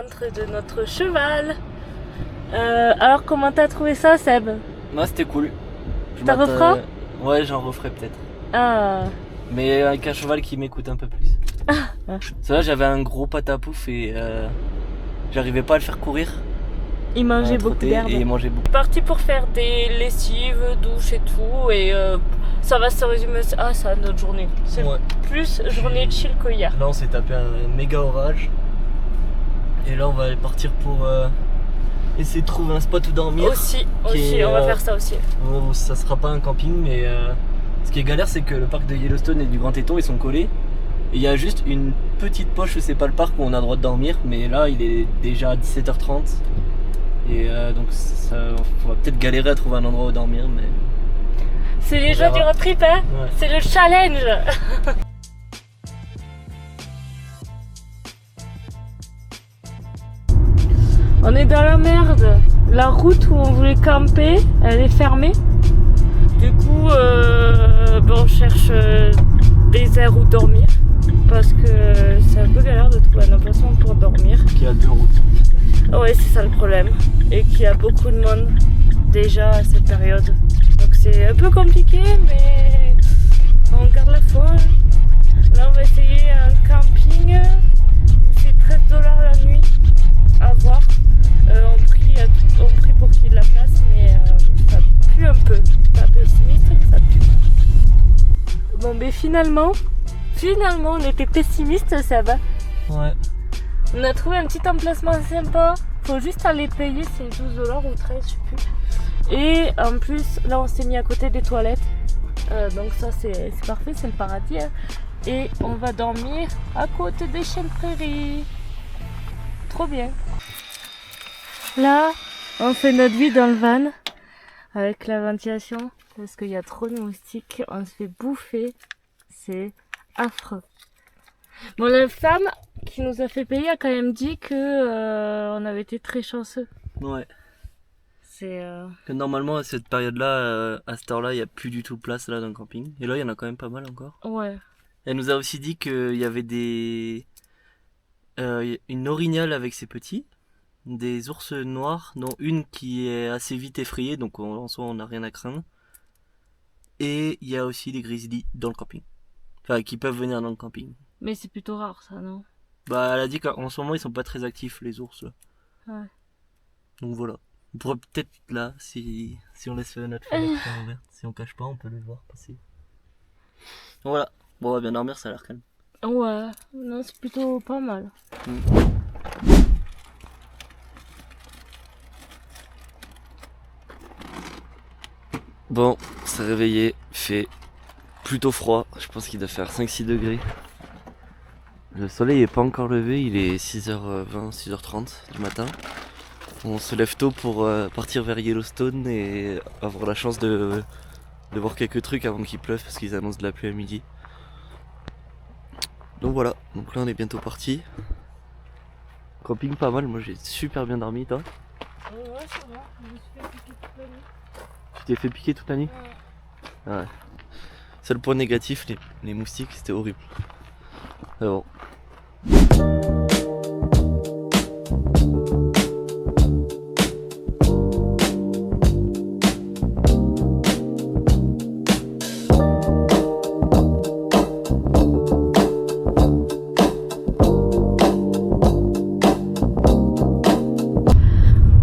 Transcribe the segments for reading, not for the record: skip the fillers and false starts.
ventre de notre cheval. Alors comment t'as trouvé ça, Seb? Moi c'était cool. T'en referas? Ouais, j'en referai peut-être. Ah. Mais avec un cheval qui m'écoute un peu plus. C'est là, j'avais un gros patapouf et j'arrivais pas à le faire courir. Il mangeait beaucoup d'herbe. Et il mangeait beaucoup. Parti pour faire des lessives, douches et tout, et ça va se résumer à ça notre journée. C'est plus journée chill que hier. Là on s'est tapé un méga orage. Et là on va partir pour essayer de trouver un spot où dormir. Aussi, on va faire ça aussi. Ça sera pas un camping, mais ce qui est galère c'est que le parc de Yellowstone et du Grand Teton ils sont collés. Et il y a juste une petite poche où c'est pas le parc où on a le droit de dormir, mais là il est déjà 17h30. Et donc on va peut-être galérer à trouver un endroit où dormir, mais... C'est les joies du road trip, hein. Ouais. C'est le challenge. On est dans la merde. La route où on voulait camper, elle est fermée. Du coup, on cherche des aires où dormir. Parce que c'est un peu galère de trouver un emplacement pour dormir. Il y a deux routes. Ouais, c'est ça le problème. Et qu'il y a beaucoup de monde déjà à cette période. Donc c'est un peu compliqué, mais on garde la foi. Là, on va essayer un camping où c'est 13$ la nuit à voir. On prie pour qu'il y ait de la place, mais ça pue un peu. Pas pessimiste, mais ça pue. Bon, mais finalement, on était pessimiste, ça va. Ouais. On a trouvé un petit emplacement sympa. Faut juste aller payer, c'est 12$ ou 13, je sais plus. Et en plus, là on s'est mis à côté des toilettes. Donc ça c'est parfait, c'est le paradis. Hein. Et on va dormir à côté des chiens de prairie. Trop bien. Là, on fait notre vie dans le van. Avec la ventilation. Parce qu'il y a trop de moustiques. On se fait bouffer. C'est affreux. Bon, la femme qui nous a fait payer a quand même dit que on avait été très chanceux. Ouais. C'est que normalement à cette période-là, à cette heure-là, il n'y a plus du tout de place là dans le camping. Et là, il y en a quand même pas mal encore. Ouais. Elle nous a aussi dit qu'il y avait une orignale avec ses petits, des ours noirs, dont une qui est assez vite effrayée, donc en soi on n'a rien à craindre. Et il y a aussi des grizzlies dans le camping. Enfin, qui peuvent venir dans le camping. Mais c'est plutôt rare ça, non? Bah, elle a dit qu'en ce moment ils sont pas très actifs les ours. Ouais. Donc voilà. On pourrait peut-être là, si on laisse notre fenêtre ouverte, si on cache pas, on peut les voir passer. Donc voilà. Bon, on va bien dormir, ça a l'air calme. Ouais, non, c'est plutôt pas mal. Bon, on s'est réveillé, fait plutôt froid, je pense qu'il doit faire 5-6 degrés. Le soleil est pas encore levé, il est 6h20, 6h30 du matin. On se lève tôt pour partir vers Yellowstone et avoir la chance de voir quelques trucs avant qu'il pleuve parce qu'ils annoncent de la pluie à midi. Donc voilà, donc là on est bientôt parti. Camping pas mal, moi j'ai super bien dormi, toi? Ouais, ça va, je me suis fait piquer toute la nuit. Tu t'es fait piquer toute la nuit? Ouais. Ouais. Seul point négatif, les moustiques, c'était horrible. Mais bon.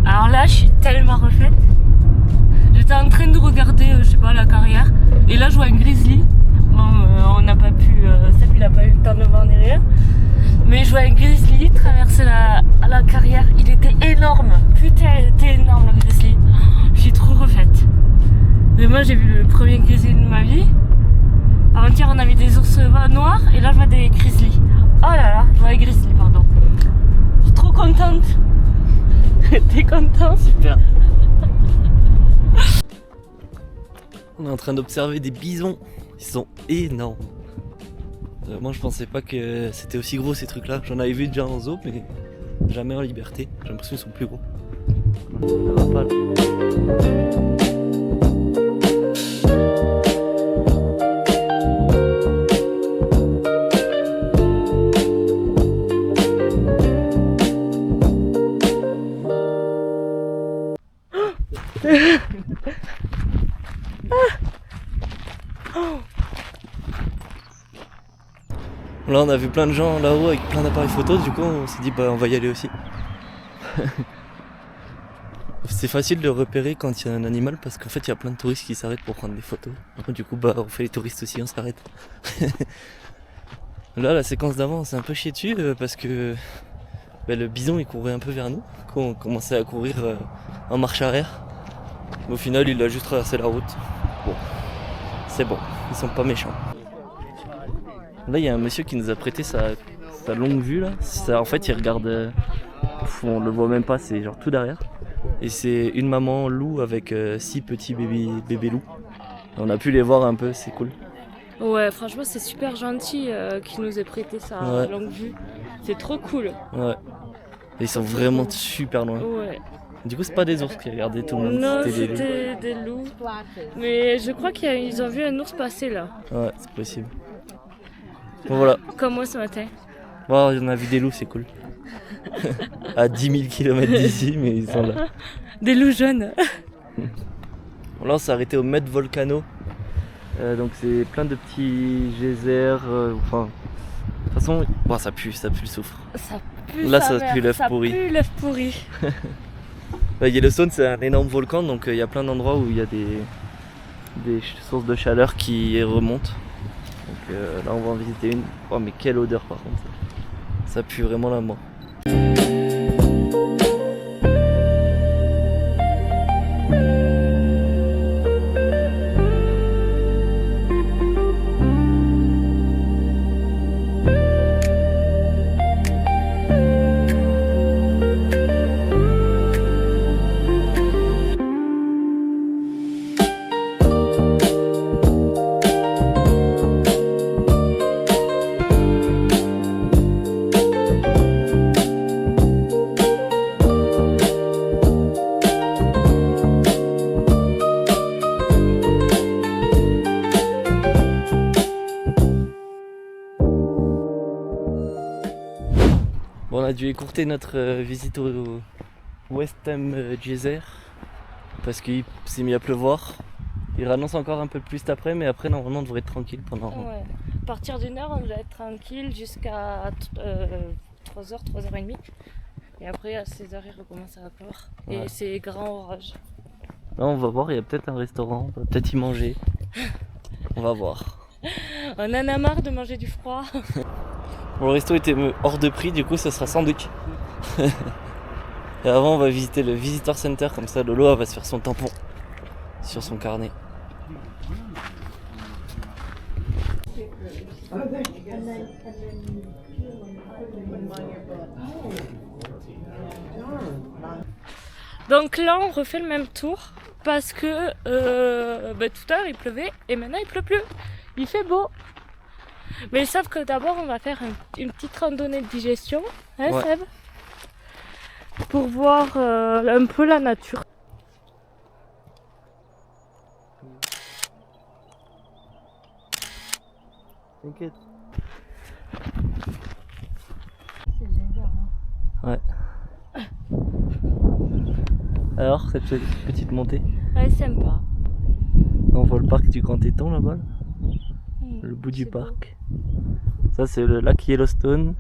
Alors là, je suis tellement refaite. J'étais en train de regarder, je sais pas, la carrière. Et là, je vois un grizzly. Bon, on n'a pas pu. Seb, il a pas eu le temps de voir derrière. Mais je vois un grizzly traverser la carrière. Il était énorme. Putain, il était énorme le grizzly. Je suis trop refaite. Mais moi, j'ai vu le premier grizzly de ma vie. Avant-hier, on a vu des ours noirs. Et là, je vois des grizzlies. Oh là là, je vois des grizzlies, pardon. Je suis trop contente. T'es content? Super. On est en train d'observer des bisons. Ils sont énormes. Moi je pensais pas que c'était aussi gros ces trucs là. J'en avais vu déjà en zoo mais jamais en liberté. J'ai l'impression qu'ils sont plus gros. Ça va pas, là. Là on a vu plein de gens là-haut avec plein d'appareils photo, du coup on s'est dit bah on va y aller aussi. C'est facile de repérer quand il y a un animal parce qu'en fait il y a plein de touristes qui s'arrêtent pour prendre des photos. Du coup bah on fait les touristes aussi, on s'arrête. Là la séquence d'avant on s'est un peu chié dessus parce que le bison il courait un peu vers nous. Du coup on commençait à courir en marche arrière. Mais au final il a juste traversé la route. Bon, c'est bon, ils sont pas méchants. Là il y a un monsieur qui nous a prêté sa longue vue là. En fait il regarde, on le voit même pas, c'est genre tout derrière. Et c'est une maman loup avec 6 petits bébés loups. On a pu les voir un peu, c'est cool. Ouais, franchement c'est super gentil qu'il nous ait prêté sa longue vue. C'est trop cool. Ouais. Et ils sont vraiment super loin. Ouais. Du coup c'est pas des ours qui regardaient tout le monde. Non, c'était des loups. Mais je crois qu'ils ont vu un ours passer là. Ouais, c'est possible. Bon voilà. Comme moi ce matin. Bon, on a vu des loups, c'est cool. À 10 000 km d'ici, mais ils sont là. Des loups jaunes. Là on s'est arrêté au Met Volcano. Donc c'est plein de petits geysers. Enfin, de toute façon, bon, ça pue le soufre. Ça pue. Là ça pue l'œuf pourri. Ça pue l'œuf pourri. Yellowstone c'est un énorme volcan, donc il y a plein d'endroits où il y a des sources de chaleur qui remontent. Donc là on va en visiter une. Oh mais quelle odeur par contre. Ça pue vraiment la mort. Bon, on a dû écourter notre visite au Westham Geyser parce qu'il s'est mis à pleuvoir. Il annonce encore un peu plus après, mais après normalement on devrait être tranquille pendant... Ouais. À partir d'une heure on doit être tranquille jusqu'à 3h, 3h30. Et après à 16h il recommence à pleuvoir. Ouais. Et c'est grand orage. Là on va voir, il y a peut-être un restaurant, on va peut-être y manger. On va voir. On en a marre de manger du froid. Bon, le resto était hors de prix, du coup ça sera sandwich. Et avant on va visiter le Visitor Center, comme ça Lolo va se faire son tampon sur son carnet. Donc là on refait le même tour parce que tout à l'heure il pleuvait et maintenant il pleut plus. Il fait beau. Mais sauf que d'abord on va faire une petite randonnée de digestion, hein ouais. Seb, pour voir un peu la nature. T'inquiète. C'est génial, hein. Ouais. Alors, cette petite montée? Ouais, sympa. On voit le parc du Grand Téton là-bas. Le bout du parc. Beau. Ça c'est le lac Yellowstone.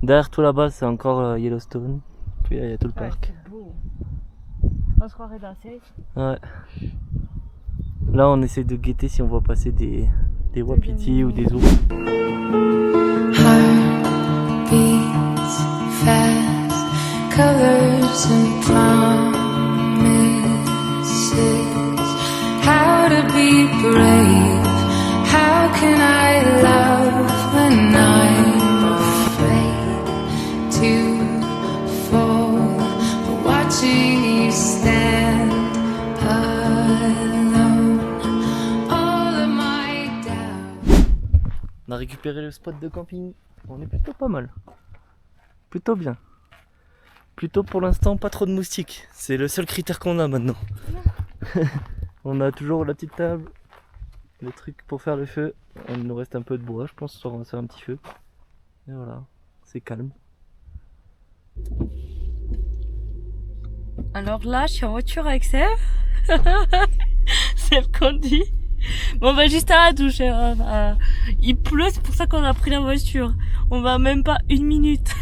Derrière tout là-bas c'est encore Yellowstone. Puis il y a tout le parc. C'est beau. On se croirait dans la série. Ouais. Là on essaie de guetter si on voit passer des wapitis ou des ours. How to be brave. How can I love when I'm afraid to fall? But watching you stand alone, all of my doubt. On a récupéré le spot de camping. On est plutôt pas mal. Plutôt bien. Plutôt pour l'instant pas trop de moustiques. C'est le seul critère qu'on a maintenant. On a toujours la petite table. Le truc pour faire le feu, il nous reste un peu de bois, je pense, on va faire un petit feu. Et voilà, c'est calme. Alors là, je suis en voiture avec Seb. C'est le conduit. Bon, on va juste à la douche. Il pleut, c'est pour ça qu'on a pris la voiture. On va même pas 1 minute.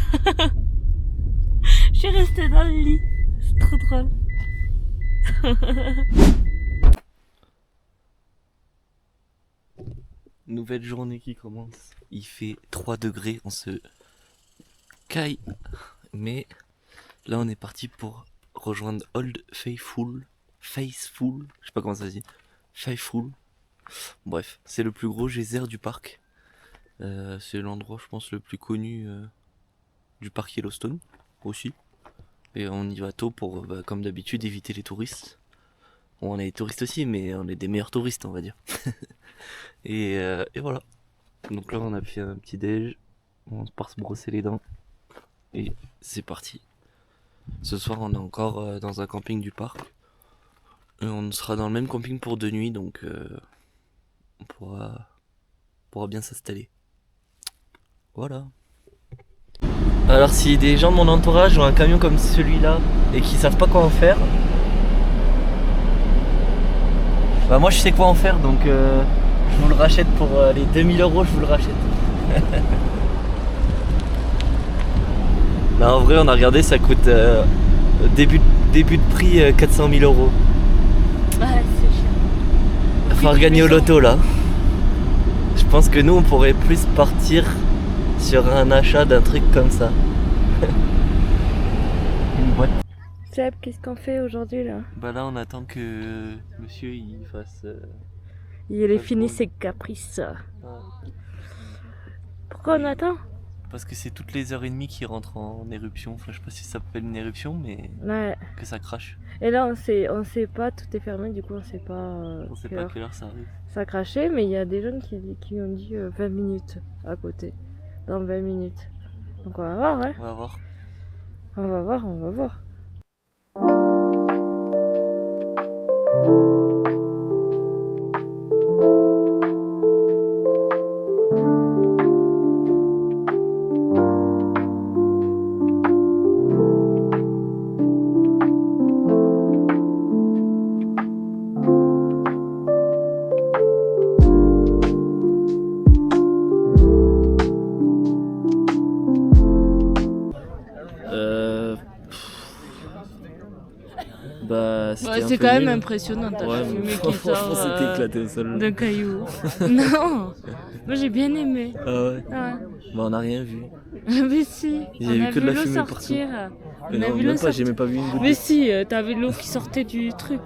Je suis restée dans le lit. C'est trop drôle. Nouvelle journée qui commence. Il fait 3 degrés, on se caille. Mais là, on est parti pour rejoindre Old Faithful. Faithful, je sais pas comment ça se dit. Faithful. Bref, c'est le plus gros geyser du parc. C'est l'endroit, je pense, le plus connu du parc Yellowstone aussi. Et on y va tôt pour, comme d'habitude, éviter les touristes. Bon, on est des touristes aussi, mais on est des meilleurs touristes, on va dire. et voilà. Donc là, on a fait un petit déj. On part se brosser les dents. Et c'est parti. Ce soir, on est encore dans un camping du parc. Et on sera dans le même camping pour 2 nuits, donc on pourra bien s'installer. Voilà. Alors si des gens de mon entourage ont un camion comme celui-là et qui savent pas quoi en faire, bah moi je sais quoi en faire, donc je vous le rachète pour les 2000 €, je vous le rachète. Non, en vrai on a regardé, ça coûte début de prix 400 000 €. Ouais, c'est chiant. Il va falloir gagner au loto là. Je pense que nous on pourrait plus partir sur un achat d'un truc comme ça. Une boîte. Seb, qu'est-ce qu'on fait aujourd'hui là? Bah là on attend que monsieur il fasse... Il est fini ses caprices. Pourquoi on attend? Parce que c'est toutes les 1h30 qui rentrent en éruption. Enfin je sais pas si ça s'appelle une éruption, mais Ouais. que ça crache. Et là on sait pas, tout est fermé, du coup on sait pas On sait pas à quelle heure ça arrive. ça a craché, mais il y a des jeunes qui ont dit 20 minutes à côté. Dans 20 minutes. Donc on va voir, hein. On va voir. On va voir, on va voir. Bah C'est quand même impressionnant, t'as Ouais, fumée qui franchement sort c'était éclaté au sol. d'un caillou. Non, moi j'ai bien aimé. Ah ouais. Ouais. Bah on a rien vu. Mais si, Il y on a eu a que de vu la l'eau fumée sortir. Mais On a non, vu même l'eau pas, j'ai sortir. même pas vu une goutte. Mais si, t'avais l'eau qui sortait du truc.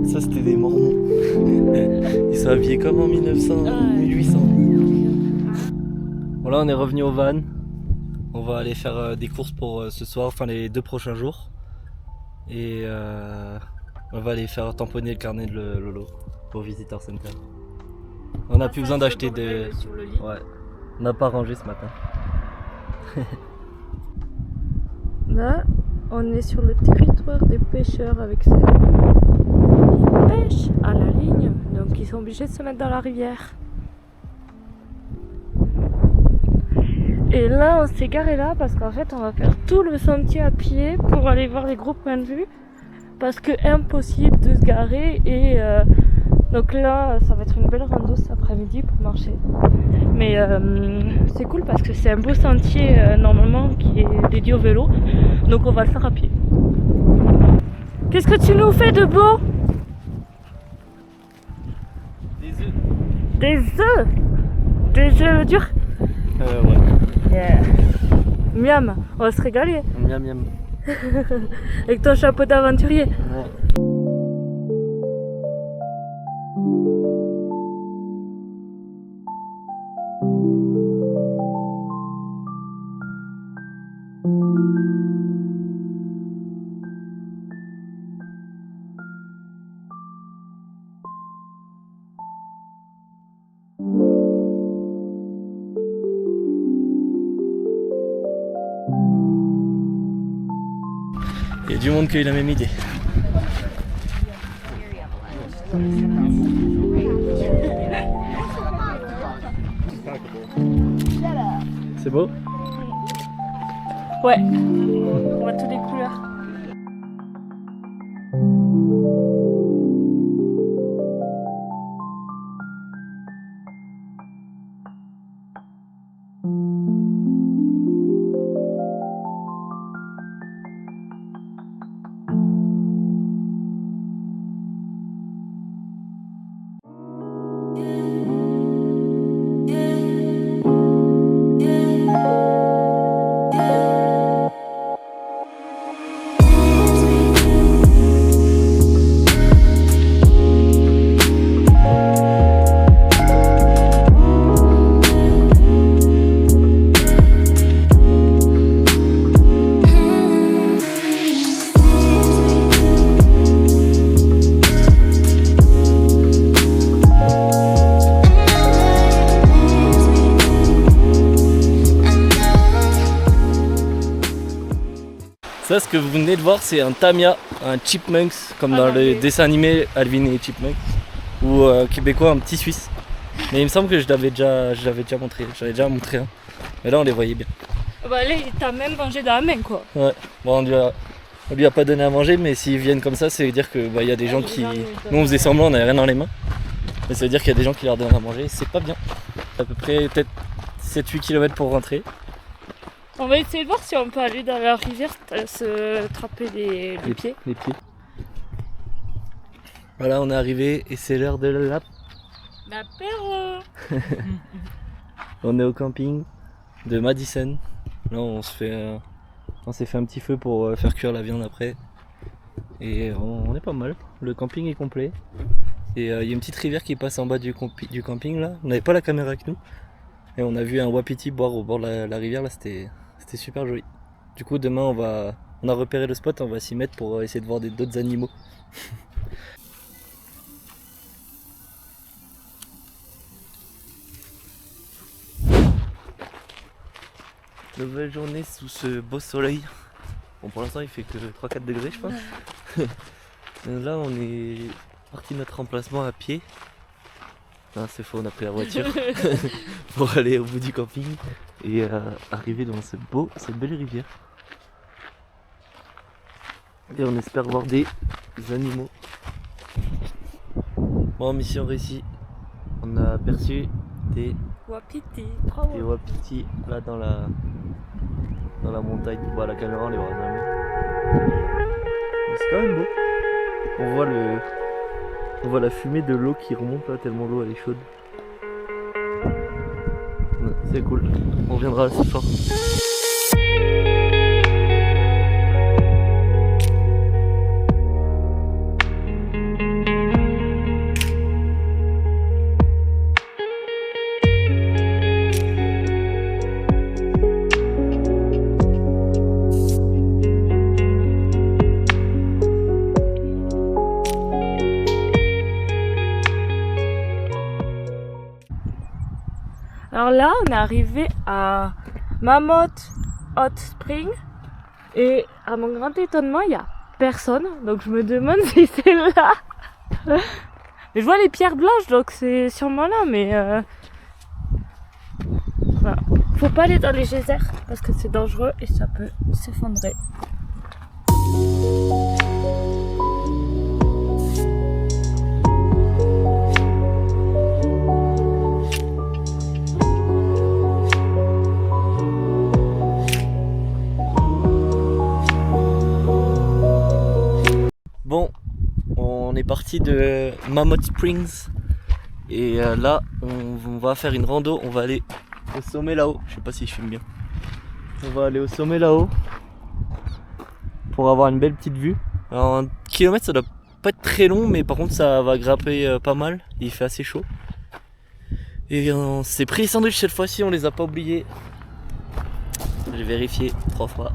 Ça c'était des Mormons. Ils sont habillés comme en 1800. Bon là on est revenu au van. On va aller faire des courses pour ce soir, enfin les 2 prochains jours. Et on va aller faire tamponner le carnet de Lolo au Visitor Center. On n'a plus besoin d'acheter de... Ouais. On n'a pas rangé ce matin. Là, on est sur le territoire des pêcheurs avec ça. Ils pêchent à la ligne, donc ils sont obligés de se mettre dans la rivière. Et là, on s'est garé là parce qu'en fait, on va faire tout le sentier à pied pour aller voir les gros points de vue. Parce que impossible de se garer et donc là, ça va être une belle rando cet après-midi pour marcher. Mais c'est cool parce que c'est un beau sentier normalement qui est dédié au vélo. Donc on va le faire à pied. Qu'est-ce que tu nous fais de beau? Des œufs. Des œufs? Des œufs durs? Ouais. Yeah. Miam, on va se régaler. Miam miam. Avec ton chapeau d'aventurier. Ouais. Il y a du monde qui a eu la même idée. C'est beau? Ouais, on voit toutes les couleurs. Ça, ce que vous venez de voir, c'est un Tamia, un Chipmunks, comme dans le dessin animé Alvin et les Chipmunks, ou québécois, un petit Suisse. Mais il me semble que je l'avais déjà montré, j'avais déjà montré un. Mais là, on les voyait bien. Bah là, il t'a même mangé dans la main, quoi. Ouais, bon, on lui a pas donné à manger, mais s'ils viennent comme ça, c'est dire que y a des gens qui. Nous, on faisait semblant, on n'avait rien dans les mains. Mais ça veut dire qu'il y a des gens qui leur donnent à manger, c'est pas bien. À peu près peut-être 7-8 km pour rentrer. On va essayer de voir si on peut aller dans la rivière se tremper les pieds. Les pieds. Voilà, on est arrivé et c'est l'heure de l'apéro. On est au camping de Madison. Là, on s'est fait un petit feu pour faire cuire la viande après. Et on est pas mal. Le camping est complet. Et il y a une petite rivière qui passe en bas du camping là. On n'avait pas la caméra avec nous. Et on a vu un wapiti boire au bord de la rivière là, c'était super joli. Du coup demain on a repéré le spot, on va s'y mettre pour essayer de voir d'autres animaux. Nouvelle journée sous ce beau soleil. Bon, pour l'instant il fait que 3-4 degrés je pense. Là on est parti de notre emplacement à pied. Non, c'est faux, on a pris la voiture pour aller au bout du camping et arriver dans cette belle rivière. Et on espère voir des animaux. Bon, mission réussie. On a aperçu des wapitis là dans la montagne. Bon, la caméra on les voit jamais. Mais c'est quand même beau. On voit la fumée de l'eau qui remonte là, tellement l'eau elle est chaude. Ouais, c'est cool, on reviendra ce soir. Alors là, on est arrivé à Mammoth Hot Spring et à mon grand étonnement, il n'y a personne. Donc je me demande si c'est là. Mais je vois les pierres blanches, donc c'est sûrement là. Mais voilà. Faut pas aller dans les geysers parce que c'est dangereux et ça peut s'effondrer. Bon, on est parti de Mammoth Springs et là on va faire une rando, on va aller au sommet là-haut, je sais pas si je filme bien. On va aller au sommet là-haut pour avoir une belle petite vue. Alors 1 kilomètre ça doit pas être très long, mais par contre ça va grimper pas mal, il fait assez chaud. Et on s'est pris les sandwichs cette fois-ci, on les a pas oubliés. J'ai vérifié 3 fois.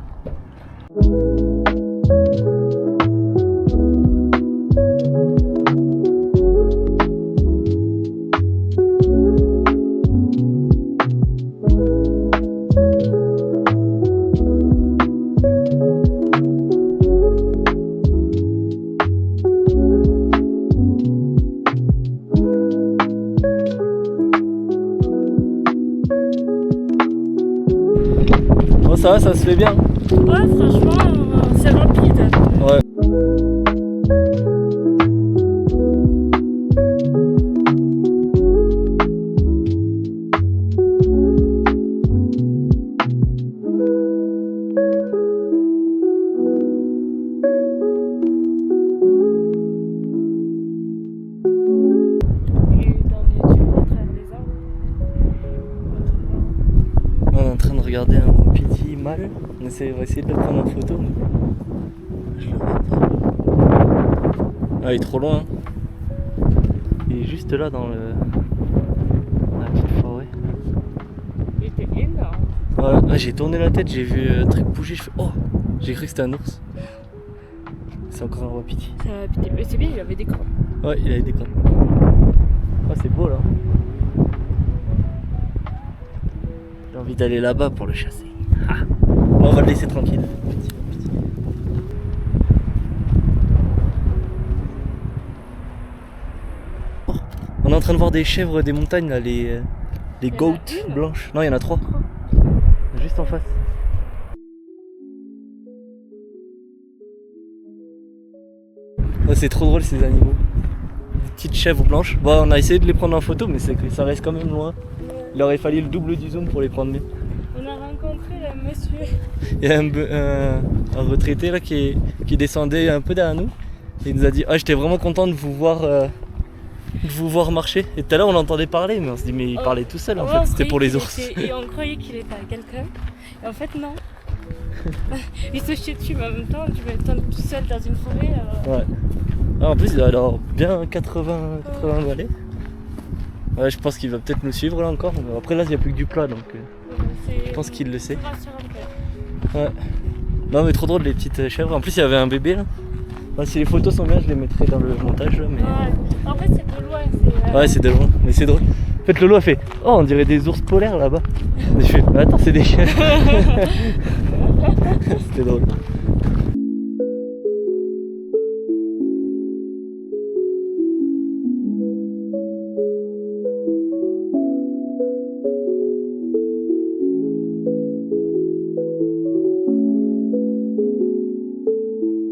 Oh ça va, ça se fait bien. Ouais, franchement, c'est rapide. Ouais. On est en train de regarder un wapiti mâle. On va essayer de le prendre en photo. Mais je le vois pas. Ah, il est trop loin. Il est juste là dans la petite forêt. Il était énorme. Voilà. Ah, j'ai tourné la tête, j'ai vu un truc bouger. Je fais oh, j'ai cru que c'était un ours. C'est encore un wapiti. Mais c'est bien, il avait des cornes. Ouais, il avait des cornes. Ah, c'est beau là. J'ai envie d'aller là-bas pour le chasser. Ah. Bon, on va le laisser tranquille. Oh, on est en train de voir des chèvres des montagnes là, les goats blanches. Non, il y en a 3. Juste en face. Oh, c'est trop drôle ces animaux. Des petites chèvres blanches. Bon, on a essayé de les prendre en photo, mais c'est que ça reste quand même loin. Il aurait fallu le double du zoom pour les prendre bien. On a rencontré le monsieur. Il y a un retraité là qui descendait un peu derrière nous. Et il nous a dit ah, j'étais vraiment content de vous voir marcher. Et tout à l'heure on l'entendait parler, mais on se dit mais il parlait tout seul en fait, c'était pour les ours. Et on croyait qu'il était à quelqu'un. Et en fait non. Il se chiait dessus, mais en même temps tu m'étonnes tout seul dans une forêt. Ouais. Ah, en plus il a alors bien 80 balais. Ouais, je pense qu'il va peut-être nous suivre là encore. Après là il n'y a plus que du plat, donc je pense qu'il le sait. Ouais. Non mais trop drôle les petites chèvres. En plus il y avait un bébé là. Enfin, si les photos sont bien, je les mettrai dans le montage là, mais... Ouais. En fait c'est de loin. Ouais, c'est de loin, mais c'est drôle. En fait Lolo a fait oh, on dirait des ours polaires là-bas. Je fais attends, c'est des chiens. C'était drôle.